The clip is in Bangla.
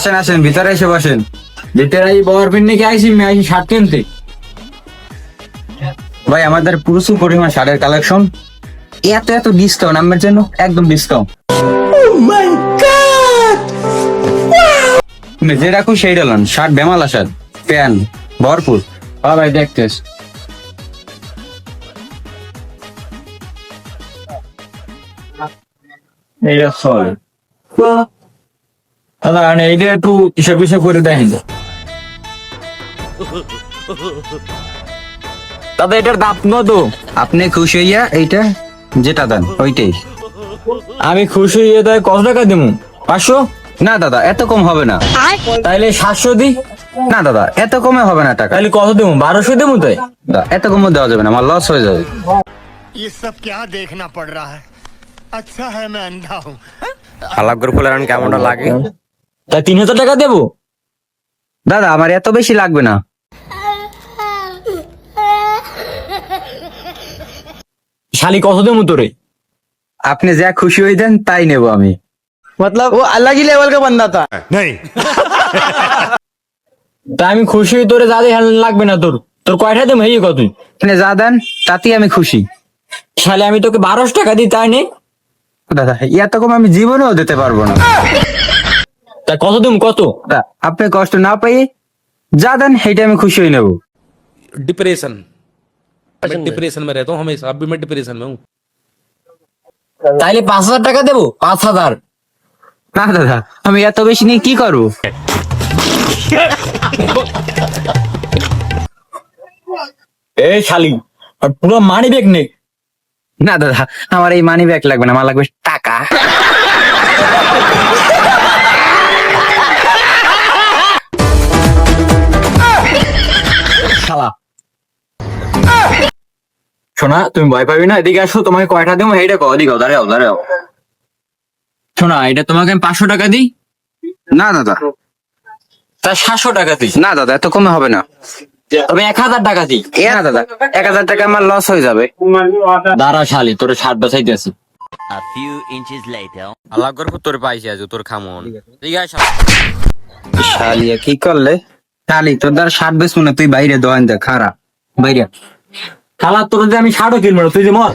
আসেন আসেন, ভিতরে এসে বসেন। ভিতরে এই বর পিন্নি কে আইছি আমি আইছি শার্ট কিনতে। ভাই আমাদের প্রচুর পরিমাণ শার্টের কালেকশন, এত এত ডিসকাউন্ট আমার জন্য, একদম ডিসকাউন্ট। যে রাখো সেই ডালান, শার্ট বেমালা শার্ট, প্যান্ট ভরপুর। হ্যাঁ ভাই দেখতেছ। এইটা চল দাদা, এইটা একটু হিসাব হিসাব করে দেখেন দাদা, এটার দাম কত? আপনি খুশি হইয়া এইটা যেটা দেন ওইটাই। আমি খুশি হয়ে তাই কত টাকা দেবো? 500? না দাদা এত কম হবে না। তাইলে 700 দি। না দাদা এত কমে হবে না টাকা। তাইলে কত দেবো? 1200 দেবো। তাই দাদা, এত কমে দেওয়া যাবে না, আমার লস হয়ে যাবে। ये सब क्या देखना पड़ रहा है। अच्छा है मैं अंधा हूँ। আলাপগর ফুলের কেমনটা লাগে? তাই 3000 টাকা দেবো। দাদা আমার এত বেশি লাগবে না। শালি কত দেবো তোরে? আপনি যা খুশি হয়ে দেন তাই নেব আমি। मतलब वो अलग ही लेवल का बंदा था। नहीं তা আমি খুশি হই তোরে, যা দিয়ে লাগবে না তোর। তোর কয়টা দেবো? এই কত? আপনি যা দেন তাতেই আমি খুশি। শালি আমি তোকে 1200 টাকা দিই, তাই নেই? দাদা এত কম আমি জীবনেও দিতে পারবো না। তা কত দেবো? কত? দাদা, আপনি কষ্ট না পাই যা দেন সেইটা আমি খুশি হয়ে নেব। डिप्रेशन, मैं डिप्रेशन में रहता हूँ हमेशा, अब भी मैं डिप्रेशन में हूँ। তাইলে 5000 টাকা দেবো। 5000? না দাদা আমি এত বেশি নিয়ে কি করবো? এই শালি আর পুরো মানি ব্যাগ নে। না দাদা আমার এই মানি ব্যাগ লাগবে না, আমার লাগবে টাকা। শালা শোনা, তুমি ভয় পাবি না, এদিকে আসো। তোমাকে কয়টা দেবো এইটা কও। এদিকে দাঁড়াও দাঁড়াও। শোনা, এটা তোমাকে আমি 500 টাকা দিই। না দাদা। তা 700 টাকা দিই। না দাদা এত কমে হবে না। তবে 1000 টাকা দিই। না দাদা 1000 টাকা আমার লস হয়ে যাবে। দাঁড়া শালি, তোর শার্ট বাঁচাইতেছি। A few inches later. Allah করবো তোর পাইছি আজ তোর খামন। ঠিক আছে শালিয়া কি করলে? শালি তোর দ্বারা শার্ট বেচবো না, তুই বাইরে দোকান দে, খারাপ বাইরে। শালা তোর যে আমি শার্টও কিনবো না, তুই যে মর।